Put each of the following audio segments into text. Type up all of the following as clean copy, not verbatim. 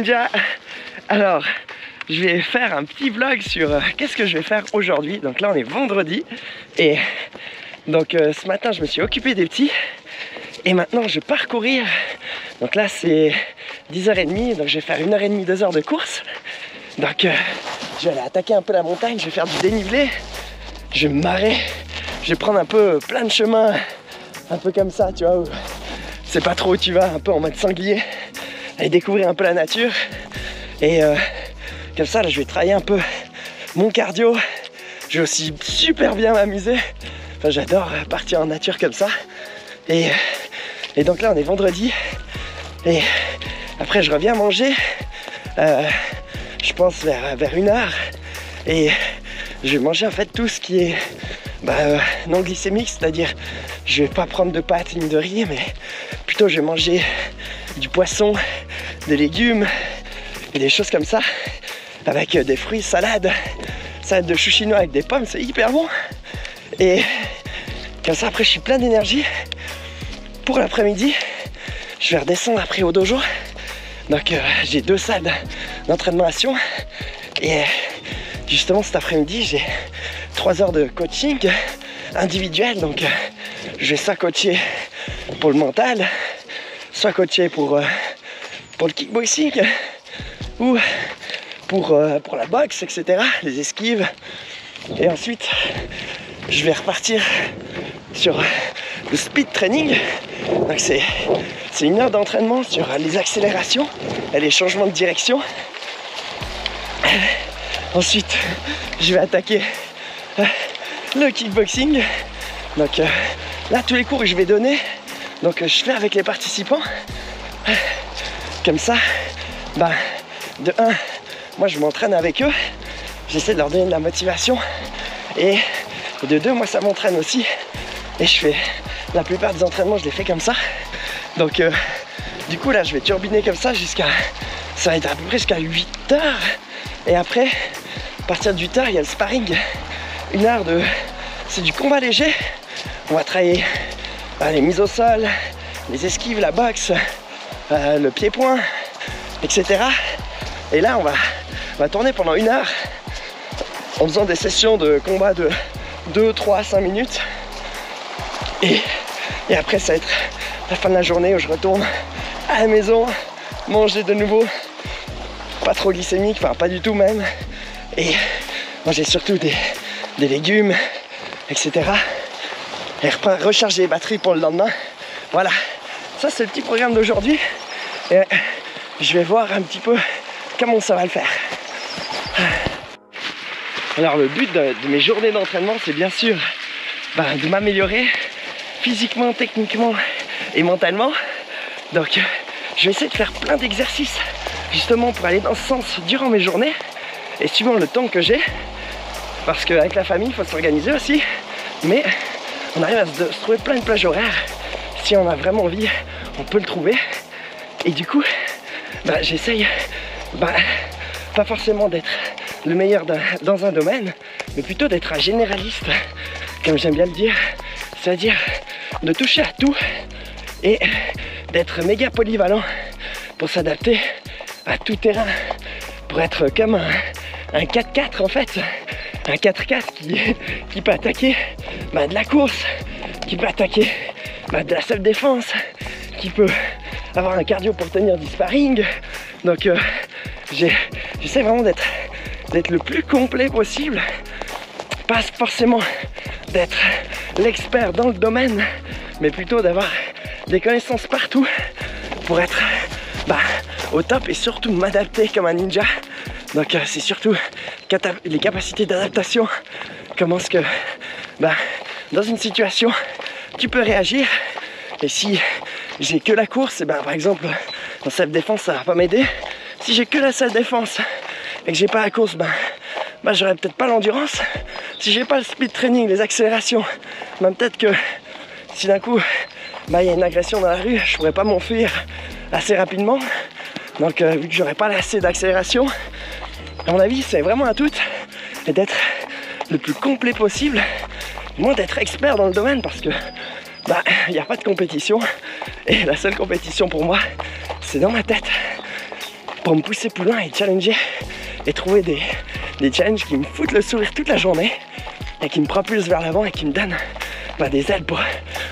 ninja. Alors, je vais faire un petit vlog sur qu'est-ce que je vais faire aujourd'hui. Donc là, on est vendredi. Et donc ce matin, je me suis occupé des petits. Et maintenant, je pars courir. Donc là, c'est 10h30. Donc je vais faire 1h30, 2 heures de course. Donc je vais aller attaquer un peu la montagne. Je vais faire du dénivelé. Je vais me marrer. Je vais prendre un peu plein de chemins. Un peu comme ça, tu vois. Où c'est pas trop où tu vas. Un peu en mode sanglier. Aller découvrir un peu la nature. Et comme ça, là, je vais travailler un peu mon cardio. Je vais aussi super bien m'amuser. Enfin, j'adore partir en nature comme ça. Et donc là, on est vendredi. Et après, je reviens manger. Je pense vers 1h. Et je vais manger en fait tout ce qui est non glycémique. C'est-à-dire, je vais pas prendre de pâtes ni de riz, mais plutôt je vais manger du poisson, des légumes et des choses comme ça. Avec des fruits, salade de chou chinois avec des pommes, c'est hyper bon. Et comme ça, après, je suis plein d'énergie pour l'après-midi. Je vais redescendre après au dojo. Donc j'ai 2 salles d'entraînement à Sion. Et justement cet après-midi, j'ai 3 heures de coaching individuel. Donc je vais soit coacher pour le mental, soit coacher pour le kickboxing ou pour la boxe, etc. Les esquives. Et ensuite, je vais repartir sur le speed training. Donc c'est 1 heure d'entraînement sur les accélérations et les changements de direction. Ensuite, je vais attaquer le kickboxing. Donc là, tous les cours que je vais donner, donc je fais avec les participants. Comme ça, de 1, moi je m'entraîne avec eux. J'essaie de leur donner de la motivation. Et de 2, moi ça m'entraîne aussi. Et je fais la plupart des entraînements, je les fais comme ça. Donc du coup là, je vais turbiner comme ça jusqu'à... Ça va être à peu près jusqu'à 8h. Et après, à partir de 8h, il y a le sparring. 1 heure de... C'est du combat léger. On va travailler les mises au sol, les esquives, la boxe, le pied-point, etc. Et là, on va tourner pendant 1 heure en faisant des sessions de combat de 2, 3, 5 minutes. Et après, ça va être la fin de la journée où je retourne à la maison, manger de nouveau. Pas trop glycémique, enfin pas du tout même. Et manger surtout des légumes, etc. Et recharger les batteries pour le lendemain. Voilà, ça c'est le petit programme d'aujourd'hui. Et je vais voir un petit peu comment ça va le faire. Alors le but de mes journées d'entraînement, c'est bien sûr de m'améliorer physiquement, techniquement et mentalement. Donc je vais essayer de faire plein d'exercices justement pour aller dans ce sens durant mes journées et suivant le temps que j'ai, parce qu'avec la famille il faut s'organiser aussi, mais on arrive à se trouver plein de plages horaires. Si on a vraiment envie, on peut le trouver. Et du coup j'essaye pas forcément d'être le meilleur dans un domaine, mais plutôt d'être un généraliste, comme j'aime bien le dire, c'est-à-dire de toucher à tout et d'être méga polyvalent pour s'adapter à tout terrain, pour être comme un 4x4 en fait, un 4x4 qui peut attaquer de la course, qui peut attaquer de la self-défense, qui peut avoir un cardio pour tenir du sparring. Donc j'essaie vraiment d'être le plus complet possible, pas forcément d'être l'expert dans le domaine, mais plutôt d'avoir des connaissances partout pour être au top et surtout m'adapter comme un ninja. Donc c'est surtout les capacités d'adaptation, comment est-ce que dans une situation tu peux réagir. Et si j'ai que la course, par exemple en self-défense ça va pas m'aider. Si j'ai que la self-défense et que j'ai pas la course, j'aurai peut-être pas l'endurance. Si j'ai pas le speed training, les accélérations, peut-être que si d'un coup il y a une agression dans la rue, je pourrais pas m'enfuir assez rapidement. Donc vu que j'aurais pas assez d'accélération, à mon avis c'est vraiment un tout, et d'être le plus complet possible, moins d'être expert dans le domaine, parce que il n'y a pas de compétition, et la seule compétition pour moi c'est dans ma tête, pour me pousser plus loin et challenger et trouver des challenges qui me foutent le sourire toute la journée et qui me propulsent vers l'avant et qui me donnent des ailes pour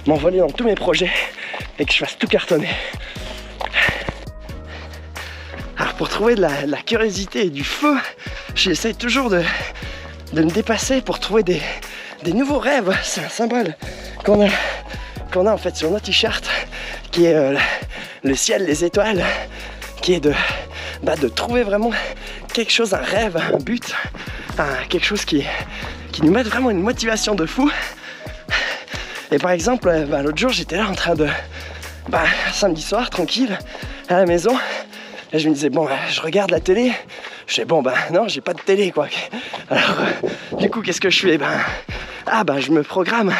m'envoler dans tous mes projets et que je fasse tout cartonner. Alors pour trouver de la curiosité et du feu, j'essaie toujours de me dépasser pour trouver des nouveaux rêves. C'est un symbole qu'on a en fait sur nos t-shirts, qui est le ciel, les étoiles, qui est de trouver vraiment quelque chose, un rêve, un but, quelque chose qui nous mette vraiment une motivation de fou. Et par exemple, l'autre jour j'étais là en train de, samedi soir, tranquille, à la maison, et je me disais, bon, je regarde la télé, je dis, bon, non, j'ai pas de télé, quoi. Alors, du coup, qu'est-ce que je fais? Je me programme,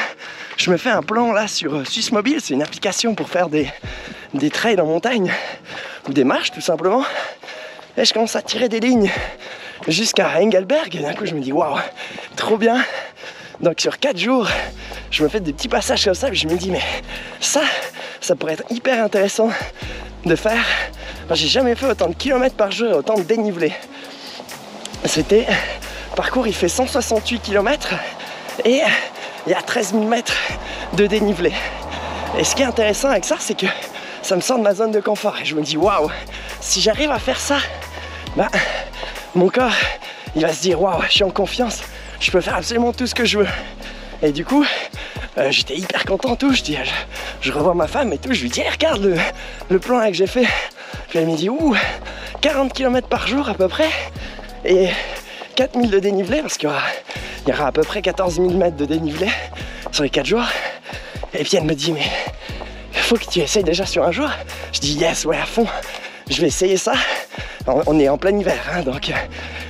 je me fais un plan là sur Suisse Mobile, c'est une application pour faire des trails en montagne, ou des marches tout simplement, et je commence à tirer des lignes jusqu'à Engelberg, et d'un coup je me dis, waouh, trop bien. Donc sur 4 jours, je me fais des petits passages comme ça, et je me dis, mais ça pourrait être hyper intéressant de faire. J'ai jamais fait autant de kilomètres par jour et autant de dénivelé. Le parcours, il fait 168 km et il y a 13 000 mètres de dénivelé. Et ce qui est intéressant avec ça, c'est que ça me sort de ma zone de confort. Et je me dis, waouh, si j'arrive à faire ça, mon corps, il va se dire, waouh, je suis en confiance, je peux faire absolument tout ce que je veux. Et du coup, j'étais hyper content, tout. Je revois ma femme et tout, je lui dis, regarde le plan là que j'ai fait. Puis elle me dit, 40 km par jour à peu près, et 4000 de dénivelé, parce qu'il y aura à peu près 14 000 mètres de dénivelé sur les 4 jours. Et puis elle me dit, mais il faut que tu essayes déjà sur un jour. Je dis, yes, ouais, à fond, je vais essayer ça. On est en plein hiver, hein, donc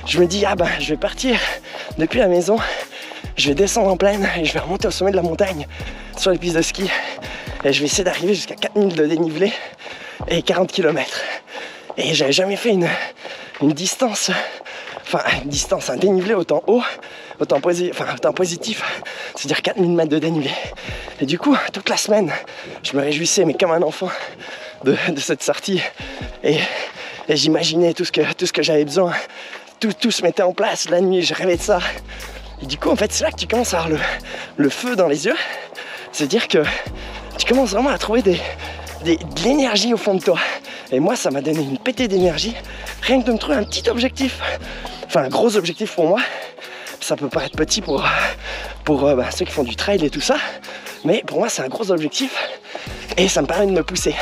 je me dis, je vais partir depuis la maison, je vais descendre en plaine et je vais remonter au sommet de la montagne sur les pistes de ski. Et je vais essayer d'arriver jusqu'à 4000 de dénivelé et 40 km. Et j'avais jamais fait une distance, un dénivelé autant haut, autant positif, c'est-à-dire 4000 mètres de dénivelé. Et du coup, toute la semaine, je me réjouissais, mais comme un enfant, de cette sortie. Et j'imaginais tout ce que j'avais besoin. Tout se mettait en place. La nuit, je rêvais de ça. Et du coup, en fait, c'est là que tu commences à avoir le feu dans les yeux. C'est-à-dire que tu commences vraiment à trouver de l'énergie au fond de toi. Et moi, ça m'a donné une pétée d'énergie. Rien que de me trouver un petit objectif. Enfin, un gros objectif pour moi. Ça peut paraître petit pour ceux qui font du trail et tout ça. Mais pour moi, c'est un gros objectif. Et ça me permet de me pousser.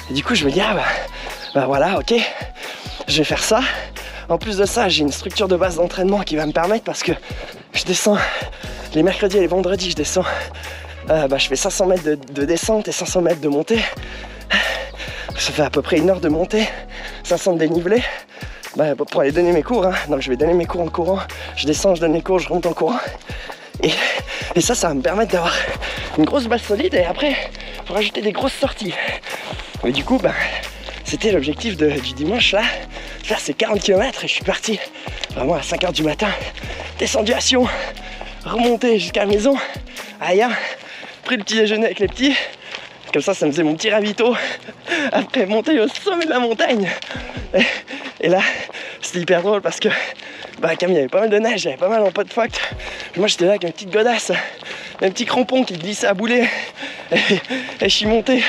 Et du coup, je me dis, voilà, ok, je vais faire ça. En plus de ça, j'ai une structure de base d'entraînement qui va me permettre, parce que je descends les mercredis et les vendredis, je fais 500 mètres de descente et 500 mètres de montée. Ça fait à peu près 1 heure de montée, 500 de dénivelé. Pour aller donner mes cours, hein. Donc je vais donner mes cours en courant. Je descends, je donne les cours, je remonte en courant. Et ça va me permettre d'avoir une grosse base solide. Et après, il faut rajouter des grosses sorties. Et du coup, c'était l'objectif du dimanche là, faire ces 40 km. Et je suis parti vraiment à 5 h du matin, descendu à Sion, remonté jusqu'à la maison, pris le petit déjeuner avec les petits. Comme ça me faisait mon petit ravito. Après, monter au sommet de la montagne. Et là, c'était hyper drôle parce que comme il y avait pas mal de neige, il y avait pas mal en pot de phoque. Moi, j'étais là avec une petite godasse, un petit crampon qui glissait à boulet. Et je suis monté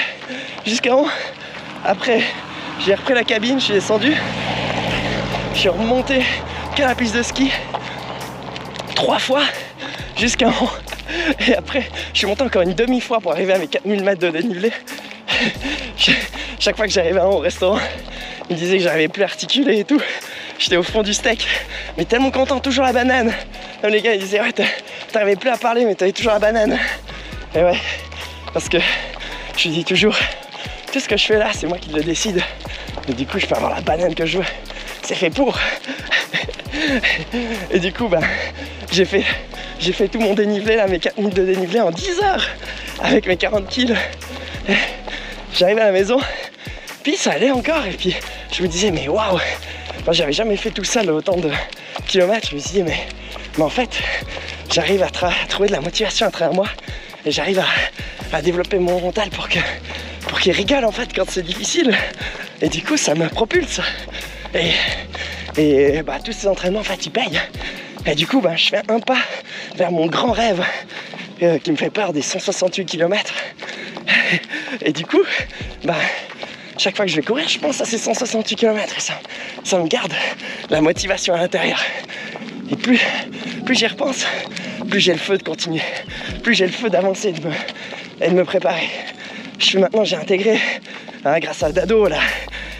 jusqu'à haut. Après, j'ai repris la cabine, je suis descendu. Je suis remonté qu'à la piste de ski 3 fois jusqu'à haut. Et après, je suis monté encore une demi-fois pour arriver à mes 4000 mètres de dénivelé. Chaque fois que j'arrivais en haut au restaurant, il me disait que j'arrivais plus à articuler et tout. J'étais au fond du steak, mais tellement content, toujours la banane. Comme les gars, ils disaient, ouais, t'arrivais plus à parler, mais t'avais toujours la banane. Et ouais, parce que je dis toujours, tout ce que je fais là, c'est moi qui le décide. Et du coup, je peux avoir la banane que je veux. C'est fait pour. Et du coup, j'ai fait tout mon dénivelé là, mes 4000 de dénivelé en 10 heures avec mes 40 kills. J'arrive à la maison, puis ça allait encore, et puis je me disais, mais waouh, j'avais jamais fait tout ça autant de kilomètres. Je me suis dit, mais en fait, j'arrive à trouver de la motivation à travers moi, et j'arrive à développer mon mental pour qu'il rigole en fait quand c'est difficile. Et du coup, ça me propulse. Et bah, tous ces entraînements en fait ils payent. Et du coup bah, je fais un pas vers mon grand rêve qui me fait peur des 168 km. Et du coup bah, chaque fois que je vais courir je pense à ces 168 km et ça me garde la motivation à l'intérieur. Et plus j'y repense, plus j'ai le feu de continuer, plus j'ai le feu d'avancer et de me préparer. Maintenant j'ai intégré, grâce à Dado là,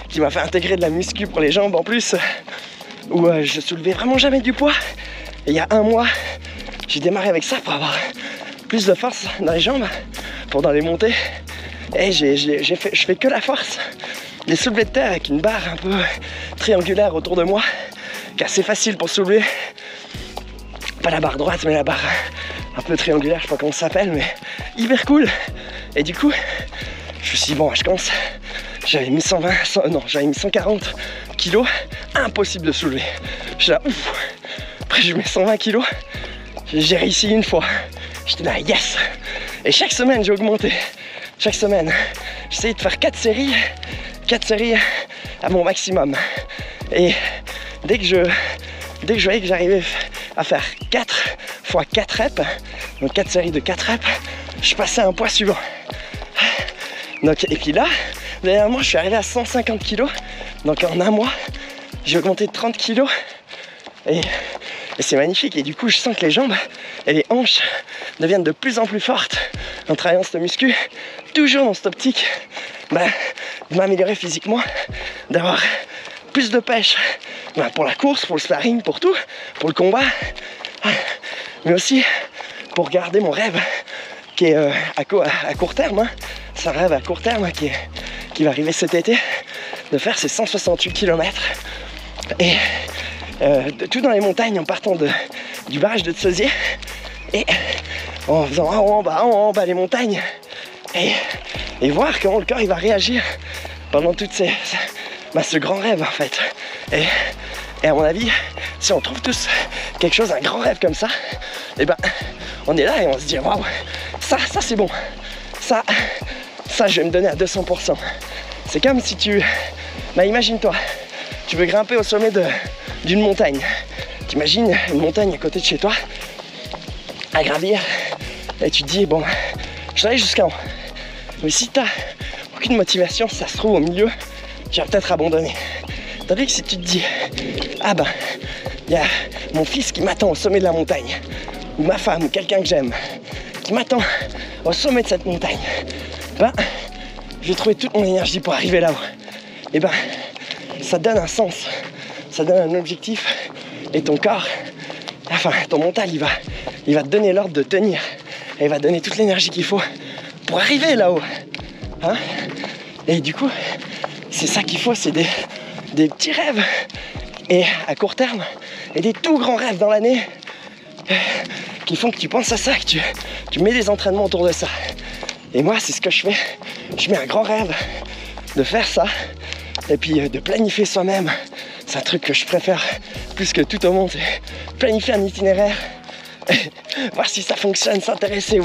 qui m'a fait intégrer de la muscu pour les jambes en plus, où je soulevais vraiment jamais du poids. Et il y a un mois, j'ai démarré avec ça pour avoir plus de force dans les jambes, pour dans les montées. Et je fais que la force, les soulevés de terre avec une barre un peu triangulaire autour de moi, qui est assez facile pour soulever. Pas la barre droite, mais la barre un peu triangulaire, je sais pas comment ça s'appelle, mais hyper cool. Et du coup, je me suis dit, bon, je commence. J'avais mis 140 kilos, impossible de soulever. Je suis là, ouf. Après, je mets 120 kilos, j'ai réussi une fois. J'étais là, yes. Et chaque semaine, j'ai augmenté. Chaque semaine, j'essayais de faire 4 séries à mon maximum. Et dès que je voyais que j'arrivais à faire 4 fois 4 reps, donc 4 séries de 4 reps, je passais à un poids suivant. Donc, et puis là, dernièrement, je suis arrivé à 150 kg. Donc en un mois, j'ai augmenté de 30 kg. Et c'est magnifique. Et du coup, je sens que les jambes et les hanches deviennent de plus en plus fortes en travaillant cette muscu. Toujours dans cette optique de m'améliorer physiquement, d'avoir plus de pêche pour la course, pour le sparring, pour tout, pour le combat. Mais aussi pour garder mon rêve qui est à court terme. C'est un rêve à court terme qui va arriver cet été, de faire ces 168 km. Et tout dans les montagnes en partant du barrage de Tsosier et en faisant en bas les montagnes et voir comment le corps il va réagir pendant toutes ce grand rêve en fait. Et à mon avis, si on trouve tous quelque chose, un grand rêve comme ça, et ben on est là et on se dit waouh, ça c'est bon, ça je vais me donner à 200%. C'est comme si imagine-toi, tu veux grimper au sommet d'une montagne. T'imagines une montagne à côté de chez toi, à gravir, et tu te dis bon, je vais aller jusqu'en haut. Mais si t'as aucune motivation, ça se trouve au milieu, tu vas peut-être abandonner. Tandis que si tu te dis, ah ben, il y a mon fils qui m'attend au sommet de la montagne, ou ma femme, ou quelqu'un que j'aime, qui m'attend au sommet de cette montagne, ben, je vais trouver toute mon énergie pour arriver là-haut. Et ben, ça donne un sens, ça donne un objectif, et ton corps, enfin, ton mental, il va te donner l'ordre de tenir, et il va te donner toute l'énergie qu'il faut pour arriver là-haut. Hein? Et du coup, c'est ça qu'il faut, c'est des petits rêves et à court terme et des tout grands rêves dans l'année qui font que tu penses à ça, que tu mets des entraînements autour de ça. Et moi, c'est ce que je fais. Je mets un grand rêve de faire ça et puis de planifier soi-même. C'est un truc que je préfère plus que tout au monde, c'est planifier un itinéraire, voir si ça fonctionne, s'intéresser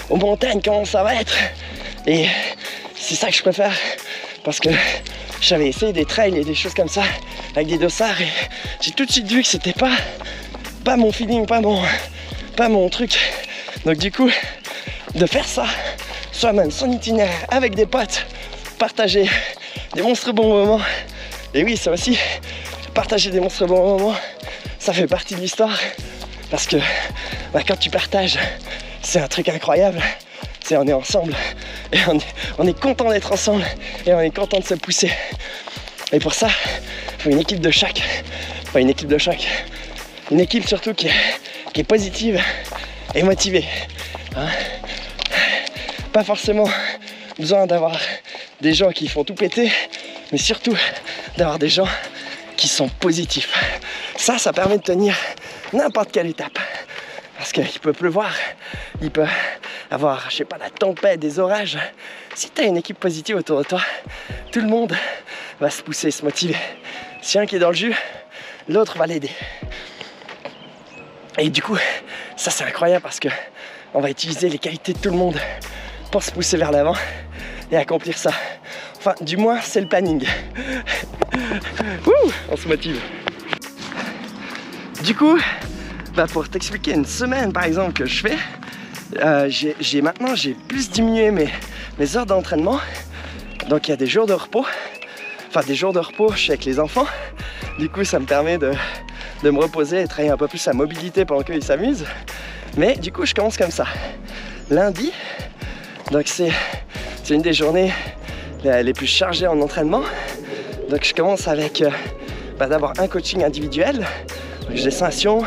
aux montagnes, comment ça va être. Et c'est ça que je préfère parce que j'avais essayé des trails et des choses comme ça avec des dossards et j'ai tout de suite vu que c'était pas mon feeling, pas mon truc. Donc du coup, de faire ça soi-même, son itinéraire avec des potes, partager des monstres bons moments. Et oui, ça aussi, partager des monstres bons moments, ça fait partie de l'histoire parce que quand tu partages, c'est un truc incroyable. On est ensemble et on est content d'être ensemble et on est content de se pousser. Et pour ça, il faut une équipe de choc. Une équipe surtout qui est positive et motivée. Hein? Pas forcément besoin d'avoir des gens qui font tout péter, mais surtout d'avoir des gens qui sont positifs. Ça permet de tenir n'importe quelle étape. Parce qu'il peut pleuvoir, il peut avoir, je sais pas, la tempête, des orages. Si tu as une équipe positive autour de toi, tout le monde va se pousser, se motiver. Si un qui est dans le jus, l'autre va l'aider. Et du coup, ça c'est incroyable parce que on va utiliser les qualités de tout le monde pour se pousser vers l'avant et accomplir ça. Enfin, du moins, c'est le planning. Ouh, on se motive. Du coup, bah pour t'expliquer une semaine par exemple que je fais, maintenant j'ai plus diminué mes heures d'entraînement. Donc il y a des jours de repos. Enfin des jours de repos, je suis avec les enfants. Du coup ça me permet de me reposer et travailler un peu plus la mobilité pendant qu'ils s'amusent. Mais du coup je commence comme ça. Lundi, donc c'est une des journées les plus chargées en entraînement. Donc je commence avec d'abord un coaching individuel. Donc, je descends à Sion,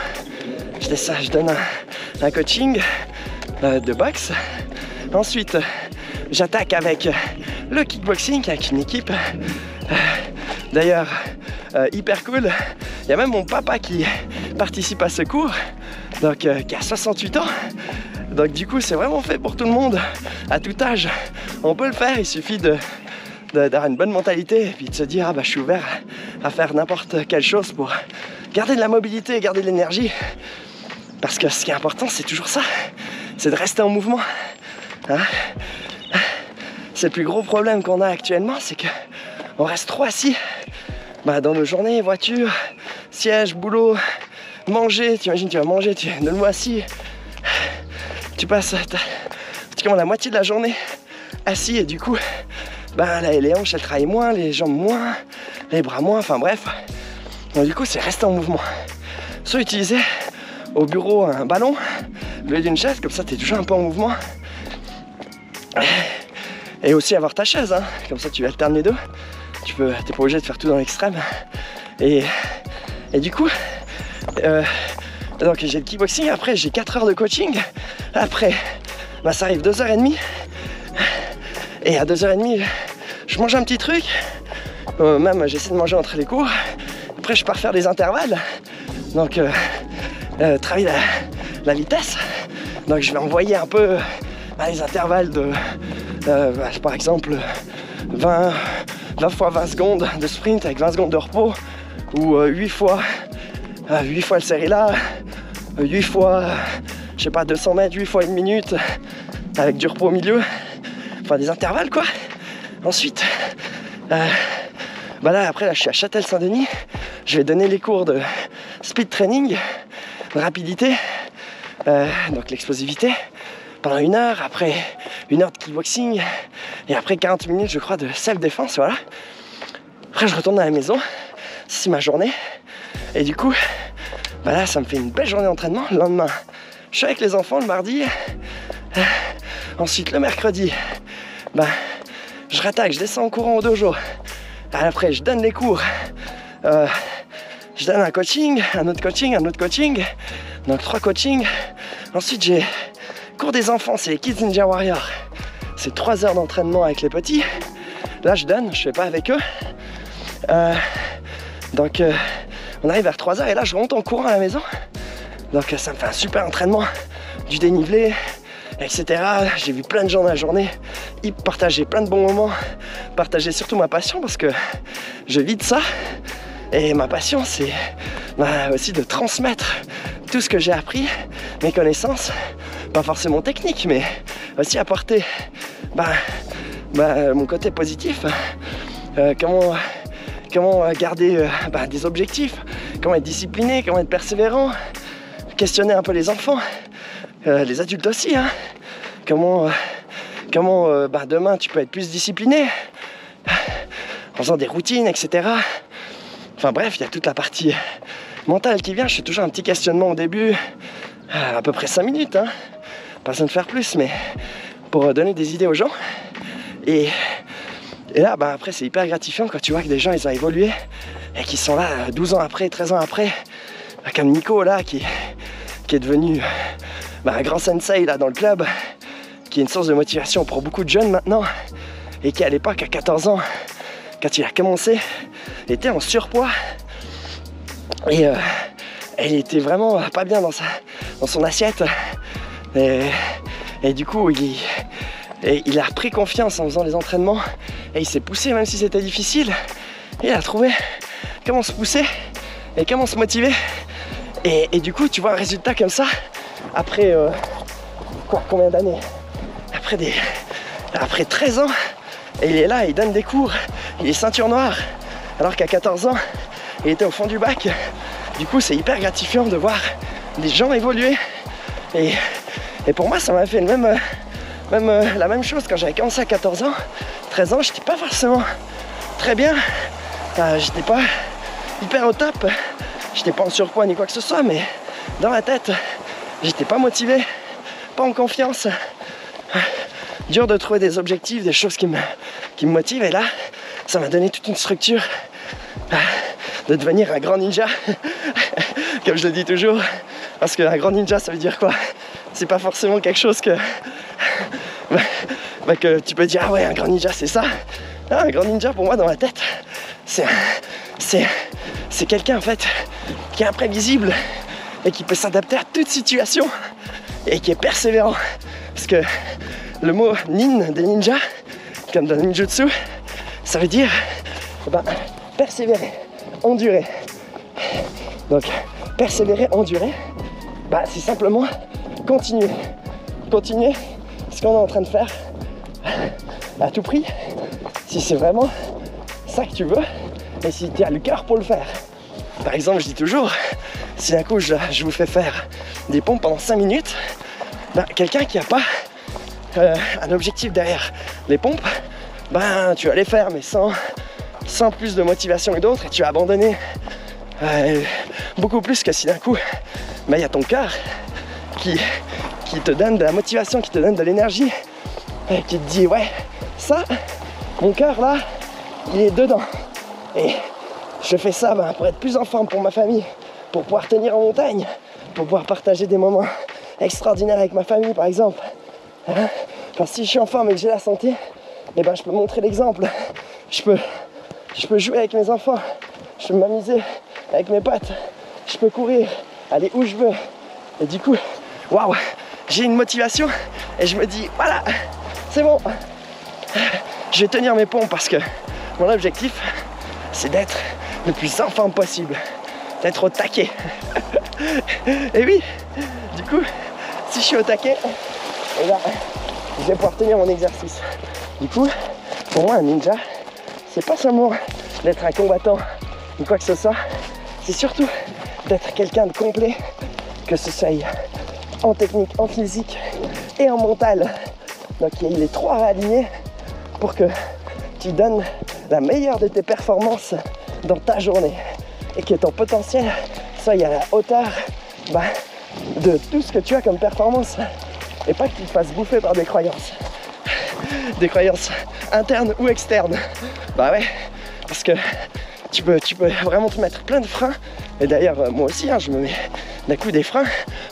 je donne un coaching de boxe. Ensuite j'attaque avec le kickboxing avec une équipe d'ailleurs hyper cool. Il y a même mon papa qui participe à ce cours, donc qui a 68 ans. Donc du coup c'est vraiment fait pour tout le monde, à tout âge. On peut le faire, il suffit d'avoir une bonne mentalité et puis de se dire ah bah je suis ouvert à faire n'importe quelle chose pour garder de la mobilité et garder de l'énergie. Parce que ce qui est important c'est toujours ça, c'est de rester en mouvement. Hein? C'est le plus gros problème qu'on a actuellement, c'est qu'on reste trop assis dans nos journées, voiture, siège, boulot, manger. T'imagines, tu vas manger, tu es de nouveau assis. Tu passes pratiquement la moitié de la journée assis et du coup, les hanches elles travaillent moins, les jambes moins, les bras moins, enfin bref. Donc du coup, c'est rester en mouvement. Soit utiliser au bureau un ballon au lieu d'une chaise, comme ça tu es toujours un peu en mouvement. Et aussi avoir ta chaise, hein. Comme ça tu alternes les deux. T'es pas obligé de faire tout dans l'extrême. Et du coup, donc j'ai le kickboxing, après j'ai 4 heures de coaching. Après, ça arrive 2h30. Et à 2h30, je mange un petit truc. Même j'essaie de manger entre les cours. Après je pars faire des intervalles. Donc travailler la vitesse. Donc je vais envoyer un peu les intervalles de par exemple 20 fois 20 secondes de sprint avec 20 secondes de repos, ou 8 fois le serré là, 8 fois je sais pas 200 mètres, 8 fois 1 minute avec du repos au milieu, enfin des intervalles quoi. Ensuite après je suis à Châtel-Saint-Denis, je vais donner les cours de speed training, de rapidité, donc l'explosivité pendant 1 heure, après 1 heure de kickboxing et après 40 minutes je crois de self-défense, voilà. Après je retourne à la maison, c'est ma journée et du coup ça me fait une belle journée d'entraînement. Le lendemain je suis avec les enfants le mardi, ensuite le mercredi je rattaque, je descends en courant au dojo, après je donne les cours, je donne un coaching, un autre coaching, donc 3 coachings. Ensuite j'ai cours des enfants, c'est les Kids Ninja Warrior. C'est 3 heures d'entraînement avec les petits. Là je fais pas avec eux. Donc on arrive vers 3 heures et là je remonte en courant à la maison. Donc ça me fait un super entraînement, du dénivelé, etc. J'ai vu plein de gens dans la journée, partager plein de bons moments, partager surtout ma passion parce que je vis de ça. Et ma passion c'est aussi de transmettre tout ce que j'ai appris, mes connaissances, pas forcément techniques, mais aussi apporter mon côté positif, comment garder des objectifs, comment être discipliné, comment être persévérant, questionner un peu les enfants, les adultes aussi, hein. Comment demain tu peux être plus discipliné en faisant des routines, etc. Enfin bref, il y a toute la partie mentale qui vient. Je fais toujours un petit questionnement au début, à peu près 5 minutes, hein. Pas besoin de faire plus, mais pour donner des idées aux gens. Et là, après, c'est hyper gratifiant quand tu vois que des gens, ils ont évolué et qui sont là 12 ans après, 13 ans après, comme Nico, là, qui est devenu un grand sensei, là, dans le club, qui est une source de motivation pour beaucoup de jeunes maintenant, et qui, à l'époque, à 14 ans, quand il a commencé, était en surpoids. Et il était vraiment pas bien dans son assiette. Et du coup, il a repris confiance en faisant les entraînements et il s'est poussé même si c'était difficile. Et il a trouvé comment se pousser et comment se motiver. Et du coup, tu vois un résultat comme ça après combien d'années, après 13 ans. Et il est là, il donne des cours, il est ceinture noire. alors qu'à 14 ans, il était au fond du bac. Du coup, c'est hyper gratifiant de voir les gens évoluer. Et pour moi, ça m'a fait la même chose quand j'avais commencé à 14 ans. 13 ans, j'étais pas forcément très bien. J'étais pas hyper au top. J'étais pas en surpoids ni quoi que ce soit, mais dans la tête, j'étais pas motivé, pas en confiance. Dur de trouver des objectifs, des choses qui me motivent. Et là, ça m'a donné toute une structure de devenir un grand ninja. Comme je le dis toujours. Parce qu'un grand ninja, ça veut dire quoi? C'est pas forcément quelque chose que tu peux dire, ah ouais, un grand ninja, c'est ça. Non, un grand ninja, pour moi, dans ma tête, c'est quelqu'un, en fait, qui est imprévisible et qui peut s'adapter à toute situation et qui est persévérant. Parce que le mot nin des ninjas, comme dans le ninjutsu, ça veut dire persévérer, endurer. Donc, persévérer, endurer, c'est simplement continuer ce qu'on est en train de faire à tout prix, si c'est vraiment ça que tu veux et si tu as le cœur pour le faire. Par exemple, je dis toujours, si d'un coup je vous fais faire des pompes pendant 5 minutes, quelqu'un qui n'a pas un objectif derrière les pompes, tu vas les faire mais sans plus de motivation que d'autres, et tu vas abandonner beaucoup plus que si d'un coup il y a ton cœur qui te donne de la motivation, qui te donne de l'énergie et qui te dit ouais, ça, mon cœur là, il est dedans et je fais ça pour être plus en forme pour ma famille, pour pouvoir tenir en montagne, pour pouvoir partager des moments extraordinaires avec ma famille par exemple. Si je suis en forme et que j'ai la santé, je peux montrer l'exemple, je peux jouer avec mes enfants, je peux m'amuser avec mes potes, je peux courir, aller où je veux. Et du coup, waouh, j'ai une motivation et je me dis, voilà, c'est bon, je vais tenir mes pompes parce que mon objectif, c'est d'être le plus en forme possible, d'être au taquet. Et oui, du coup, si je suis au taquet, je vais pouvoir tenir mon exercice. Du coup, pour moi, un ninja, c'est pas seulement d'être un combattant ou quoi que ce soit, c'est surtout d'être quelqu'un de complet, que ce soit en technique, en physique et en mental. Donc il y a les trois à aligner pour que tu donnes la meilleure de tes performances dans ta journée et que ton potentiel soit à la hauteur de tout ce que tu as comme performance et pas que tu te fasses bouffer par des croyances internes ou externes. Ouais, parce que tu peux vraiment te mettre plein de freins. Et d'ailleurs, moi aussi, je me mets d'un coup des freins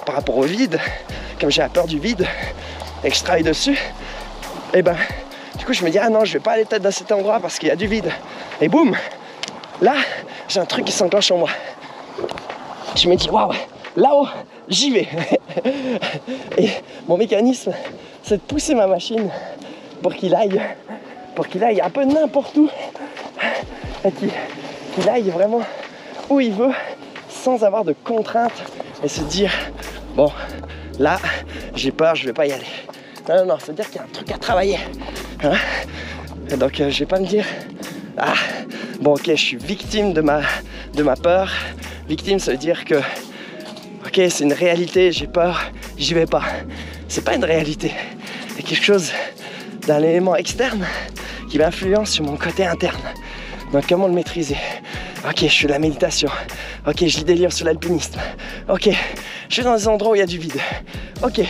par rapport au vide. Comme j'ai la peur du vide et que je travaille dessus, et du coup, je me dis, ah non, je vais pas aller peut-être dans cet endroit parce qu'il y a du vide. Et boum, là, j'ai un truc qui s'enclenche en moi. Je me dis, waouh, là-haut, j'y vais. Et mon mécanisme, c'est de pousser ma machine pour qu'il aille un peu n'importe où. Et qu'il aille vraiment où il veut sans avoir de contraintes et se dire bon, là j'ai peur, je vais pas y aller. Non, faut dire qu'il y a un truc à travailler. Et donc je vais pas me dire ah bon, ok, je suis victime de ma peur. Victime, ça veut dire que ok, c'est une réalité, j'ai peur, j'y vais pas. C'est pas une réalité, c'est quelque chose d'un élément externe qui m'influence sur mon côté interne. Donc comment le maîtriser? Ok, je fais de la méditation. Ok, je lis des livres sur l'alpinisme. Ok, je suis dans des endroits où il y a du vide. Ok,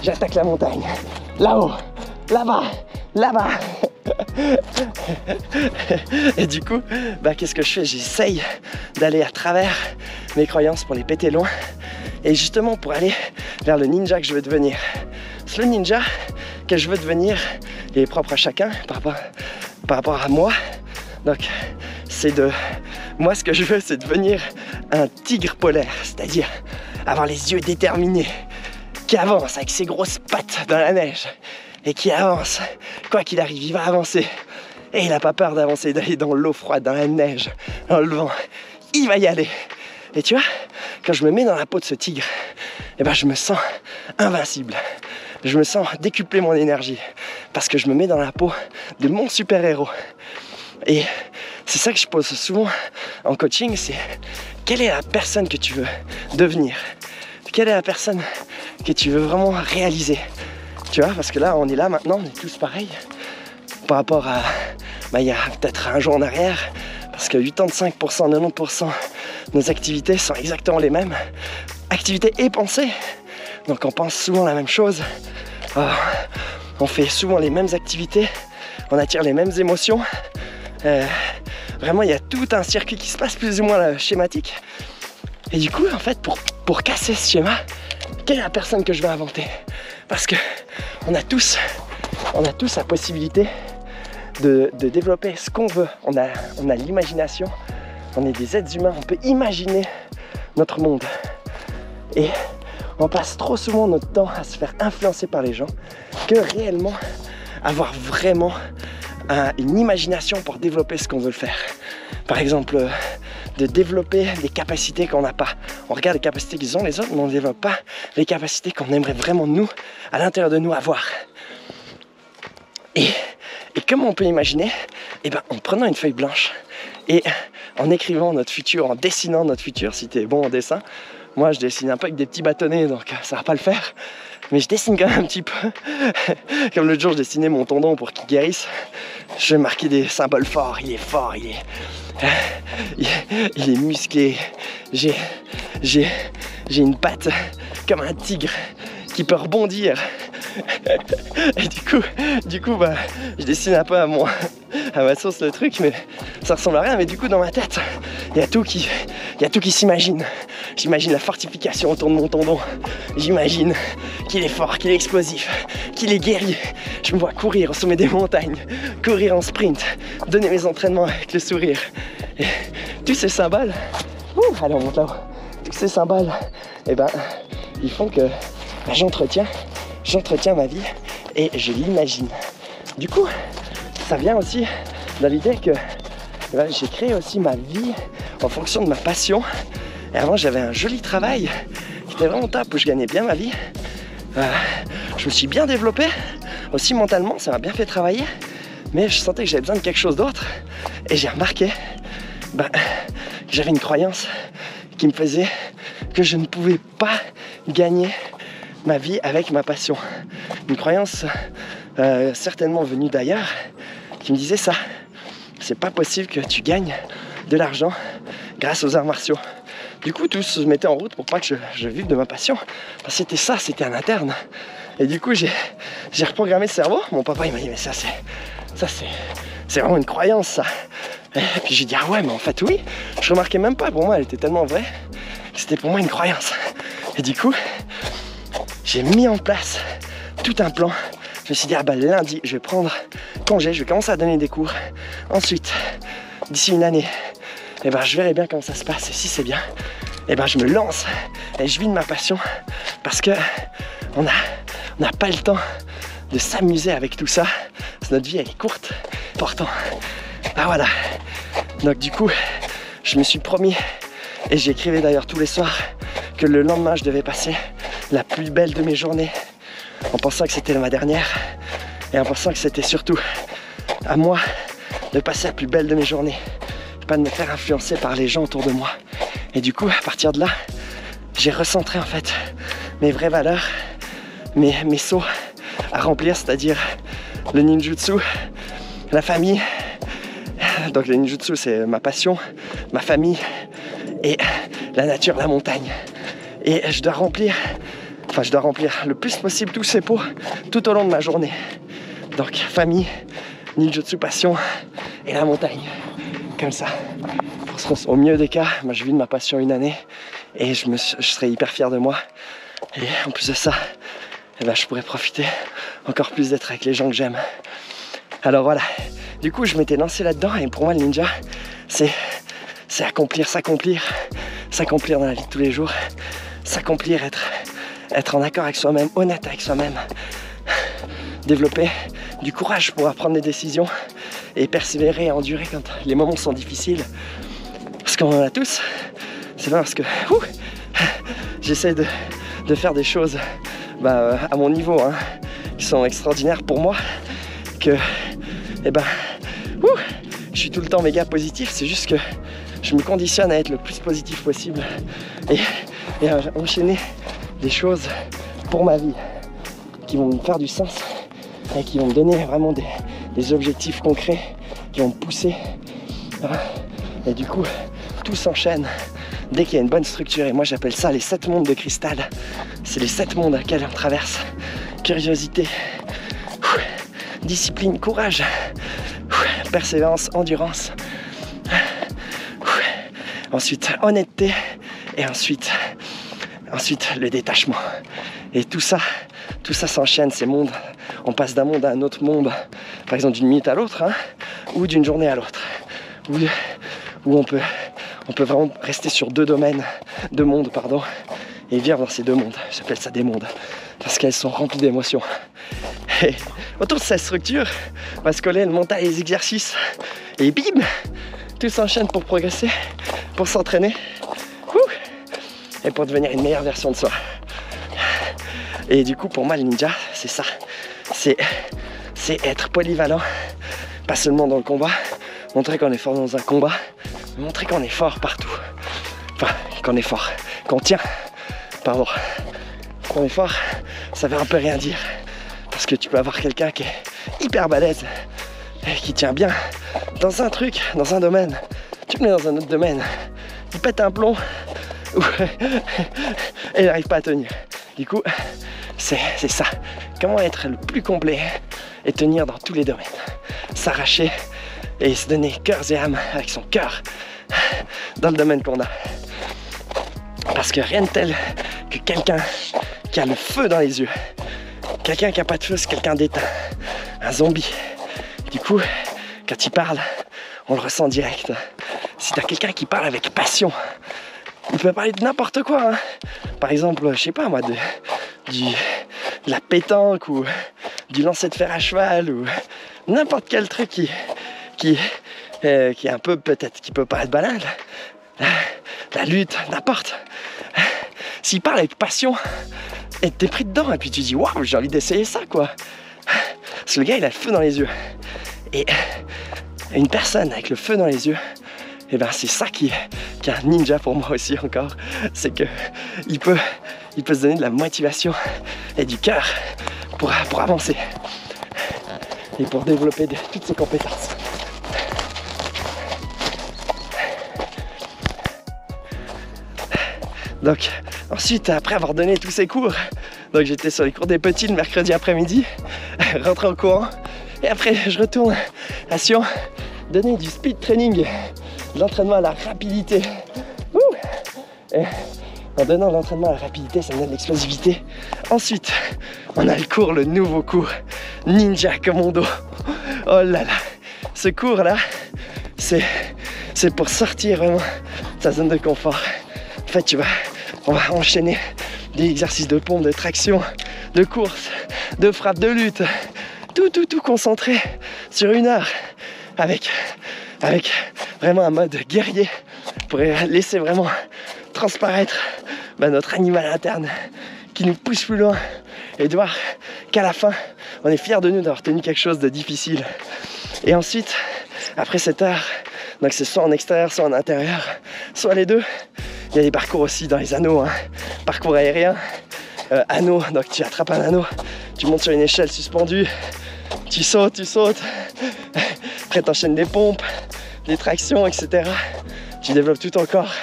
j'attaque la montagne. Là-haut, là-bas, là-bas. Et du coup, qu'est-ce que je fais? J'essaye d'aller à travers mes croyances pour les péter loin. Et justement pour aller vers le ninja que je veux devenir. Parce que le ninja que je veux devenir, il est propre à chacun par rapport à moi. Donc moi ce que je veux, c'est devenir un tigre polaire, c'est-à-dire avoir les yeux déterminés, qui avance avec ses grosses pattes dans la neige et qui avance, quoi qu'il arrive, il va avancer et il n'a pas peur d'avancer, d'aller dans l'eau froide, dans la neige, dans le vent, il va y aller. Et tu vois, quand je me mets dans la peau de ce tigre, je me sens invincible, je me sens décupler mon énergie parce que je me mets dans la peau de mon super-héros. Et c'est ça que je pose souvent en coaching, c'est quelle est la personne que tu veux devenir? Quelle est la personne que tu veux vraiment réaliser? Tu vois, parce que là, on est là maintenant, on est tous pareils par rapport à, il y a peut-être un jour en arrière, parce que 85%, 90% de nos activités sont exactement les mêmes, activités et pensées. Donc on pense souvent la même chose, on fait souvent les mêmes activités, on attire les mêmes émotions. Vraiment, il y a tout un circuit qui se passe plus ou moins schématique. Et du coup, en fait, pour casser ce schéma, quelle est la personne que je vais inventer? Parce que on a tous la possibilité de développer ce qu'on veut. On a l'imagination, on est des êtres humains, on peut imaginer notre monde. Et on passe trop souvent notre temps à se faire influencer par les gens que réellement avoir vraiment une imagination pour développer ce qu'on veut faire. Par exemple, de développer des capacités qu'on n'a pas. On regarde les capacités qu'ils ont les autres, mais on ne développe pas les capacités qu'on aimerait vraiment nous, à l'intérieur de nous, avoir. Et comment on peut imaginer? Eh ben, en prenant une feuille blanche et en écrivant notre futur, en dessinant notre futur, si tu es bon en dessin. Moi, je dessine un peu avec des petits bâtonnets, donc ça va pas le faire. Mais je dessine quand même un petit peu. Comme l'autre jour, je dessinais mon tendon pour qu'il guérisse. Je vais marquer des symboles forts. Il est fort, il est musclé. J'ai une patte comme un tigre qui peut rebondir. Et du coup, bah, je dessine un peu à ma sauce le truc, mais ça ressemble à rien. Mais du coup, dans ma tête, il y a tout qui s'imagine. J'imagine la fortification autour de mon tendon. J'imagine qu'il est fort, qu'il est explosif, qu'il est guerrier. Je me vois courir au sommet des montagnes, courir en sprint, donner mes entraînements avec le sourire. Et tous ces symboles, allez, on monte là-haut. Tous ces symboles, eh ben, ils font que j'entretiens ma vie et je l'imagine. Du coup, ça vient aussi dans l'idée que j'ai créé aussi ma vie en fonction de ma passion. Et avant, j'avais un joli travail qui était vraiment top, où je gagnais bien ma vie. Je me suis bien développé, aussi mentalement, ça m'a bien fait travailler. Mais je sentais que j'avais besoin de quelque chose d'autre. Et j'ai remarqué que j'avais une croyance qui me faisait que je ne pouvais pas gagner ma vie avec ma passion. Une croyance certainement venue d'ailleurs qui me disait ça. C'est pas possible que tu gagnes de l'argent grâce aux arts martiaux. Du coup, tout se mettait en route pour pas que je vive de ma passion. Parce que c'était un interne. Et du coup, j'ai reprogrammé le cerveau. Mon papa, il m'a dit, mais ça c'est vraiment une croyance, ça. Et puis j'ai dit, ah ouais, mais en fait, oui. Je remarquais même pas, pour moi, elle était tellement vraie que c'était pour moi une croyance. Et du coup, j'ai mis en place tout un plan. Je me suis dit, lundi, je vais prendre congé, je vais commencer à donner des cours. Ensuite, d'ici une année, je verrai bien comment ça se passe. Et si c'est bien, je me lance et je vis de ma passion. Parce que on n'a pas le temps de s'amuser avec tout ça. Parce que notre vie, elle est courte. Pourtant, voilà. Donc du coup, je me suis promis, et j'écrivais d'ailleurs tous les soirs, que le lendemain, je devais passer la plus belle de mes journées, en pensant que c'était ma dernière, et en pensant que c'était surtout à moi de passer la plus belle de mes journées, pas de me faire influencer par les gens autour de moi. Et du coup, à partir de là, j'ai recentré en fait mes vraies valeurs, mes sauts à remplir, c'est-à-dire le ninjutsu, la famille. Donc le ninjutsu, c'est ma passion, ma famille et la nature, la montagne. Et je dois remplir le plus possible tous ces pots tout au long de ma journée. Donc famille, ninjutsu, passion et la montagne. Comme ça. Au mieux des cas, je vis de ma passion une année et je serai hyper fier de moi. Et en plus de ça, je pourrais profiter encore plus d'être avec les gens que j'aime. Alors voilà, du coup je m'étais lancé là-dedans et pour moi le ninja, c'est s'accomplir dans la vie de tous les jours, s'accomplir, être en accord avec soi-même, honnête avec soi-même, développer du courage pour prendre des décisions et persévérer et endurer quand les moments sont difficiles. Parce qu'on en a tous. C'est pas parce que j'essaie de faire des choses à mon niveau qui sont extraordinaires pour moi que je suis tout le temps méga positif, c'est juste que je me conditionne à être le plus positif possible et à enchaîner des choses pour ma vie qui vont me faire du sens et qui vont me donner vraiment des objectifs concrets qui vont me pousser. Et du coup, tout s'enchaîne dès qu'il y a une bonne structure. Et moi, j'appelle ça les 7 mondes de cristal. C'est les 7 mondes à lesquels on traverse. Curiosité, discipline, courage, persévérance, endurance. Ensuite, honnêteté. Et ensuite le détachement. Et tout ça s'enchaîne, ces mondes. On passe d'un monde à un autre monde, par exemple d'une minute à l'autre, ou d'une journée à l'autre. Où on peut vraiment rester sur deux mondes, et vivre dans ces deux mondes. J'appelle ça des mondes, parce qu'elles sont remplies d'émotions. Et autour de cette structure, on va se coller le mental et les exercices, et bim, tout s'enchaîne pour progresser, pour s'entraîner, et pour devenir une meilleure version de soi. Et du coup, pour moi, le ninja, c'est ça. C'est être polyvalent, pas seulement dans le combat, montrer qu'on est fort dans un combat, mais montrer qu'on est fort partout. Enfin, qu'on est fort, qu'on tient, pardon. Qu'on est fort, ça veut un peu rien dire. Parce que tu peux avoir quelqu'un qui est hyper balèze, et qui tient bien dans un truc, dans un domaine. Tu le mets dans un autre domaine, il pète un plomb, et il n'arrive pas à tenir. Du coup, c'est ça. Comment être le plus complet et tenir dans tous les domaines. S'arracher et se donner cœur et âme avec son cœur dans le domaine qu'on a. Parce que rien de tel que quelqu'un qui a le feu dans les yeux. Quelqu'un qui n'a pas de feu, c'est quelqu'un d'éteint. Un zombie. Du coup, quand il parle, on le ressent direct. Si tu as quelqu'un qui parle avec passion, il peut parler de n'importe quoi. Par exemple, je sais pas moi, de la pétanque ou du lancer de fer à cheval ou n'importe quel truc qui est un peu peut-être qui peut paraître banal. La lutte, n'importe. S'il parle avec passion et t'es pris dedans et puis tu dis waouh, j'ai envie d'essayer ça quoi. Parce que le gars il a le feu dans les yeux. Et une personne avec le feu dans les yeux, et ben c'est ça qui est un ninja pour moi aussi encore. C'est que il peut se donner de la motivation et du cœur pour avancer et pour développer toutes ses compétences. Donc ensuite, après avoir donné tous ces cours, donc j'étais sur les cours des petits le mercredi après-midi, rentré au courant, et après je retourne à Sion, donner du speed training, de l'entraînement à la rapidité. Et en donnant l'entraînement à la rapidité, ça me donne l'explosivité. Ensuite, on a le nouveau cours Ninja Commando. Oh là là, ce cours-là, c'est pour sortir vraiment de sa zone de confort. En fait, on va enchaîner des exercices de pompe, de traction, de course, de frappe, de lutte. Tout concentré sur 1 heure avec vraiment un mode guerrier pour laisser vraiment transparaître notre animal interne qui nous pousse plus loin et de voir qu'à la fin on est fiers de nous d'avoir tenu quelque chose de difficile. Et ensuite, après cette heure, donc c'est soit en extérieur, soit en intérieur, soit les deux. Il y a des parcours aussi dans les anneaux, parcours aérien, anneau, donc tu attrapes un anneau, tu montes sur une échelle suspendue, tu sautes, après tu enchaînes des pompes, des tractions, etc. Tu développes tout ton corps.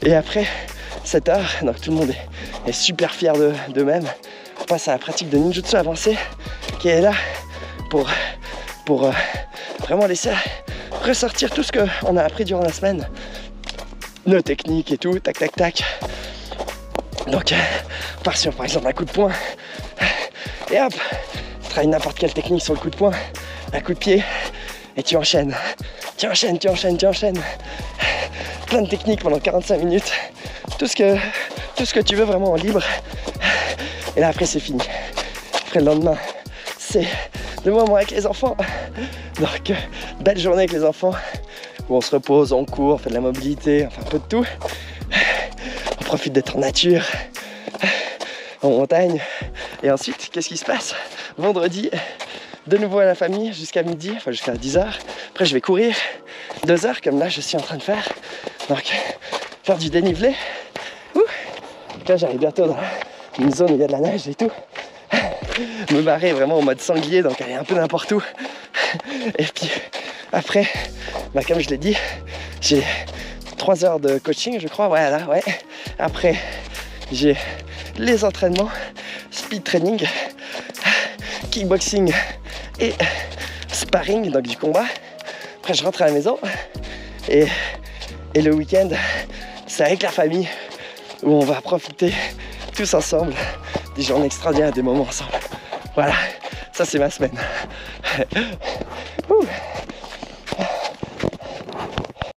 Et après cette heure, donc tout le monde est super fier d'eux-mêmes. On passe à la pratique de ninjutsu avancé qui est là pour vraiment laisser ressortir tout ce qu'on a appris durant la semaine. Nos techniques et tout, tac tac tac. Donc on part sur par exemple un coup de poing. Et hop, tu travailles n'importe quelle technique sur le coup de poing, un coup de pied, et tu enchaînes. Tu enchaînes. Plein de techniques pendant 45 minutes. Tout ce que tu veux vraiment en libre. Et là après c'est fini. Après le lendemain, c'est le moment avec les enfants. Donc belle journée avec les enfants où on se repose, on court, on fait de la mobilité, enfin un peu de tout. On profite d'être en nature, en montagne. Et ensuite, qu'est-ce qui se passe? Vendredi, de nouveau à la famille jusqu'à midi, enfin jusqu'à 10h. Après je vais courir 2 heures comme là je suis en train de faire. Donc faire du dénivelé. Ouh. Là j'arrive bientôt dans une zone où il y a de la neige et tout. Me barrer vraiment en mode sanglier, donc aller un peu n'importe où. Et puis après, bah, comme je l'ai dit, j'ai 3 heures de coaching je crois, voilà, ouais. Après j'ai les entraînements, speed training, kickboxing et sparring, donc du combat. Après je rentre à la maison et le week-end c'est avec la famille où on va profiter tous ensemble des journées extraordinaires, des moments ensemble. Voilà, ça c'est ma semaine.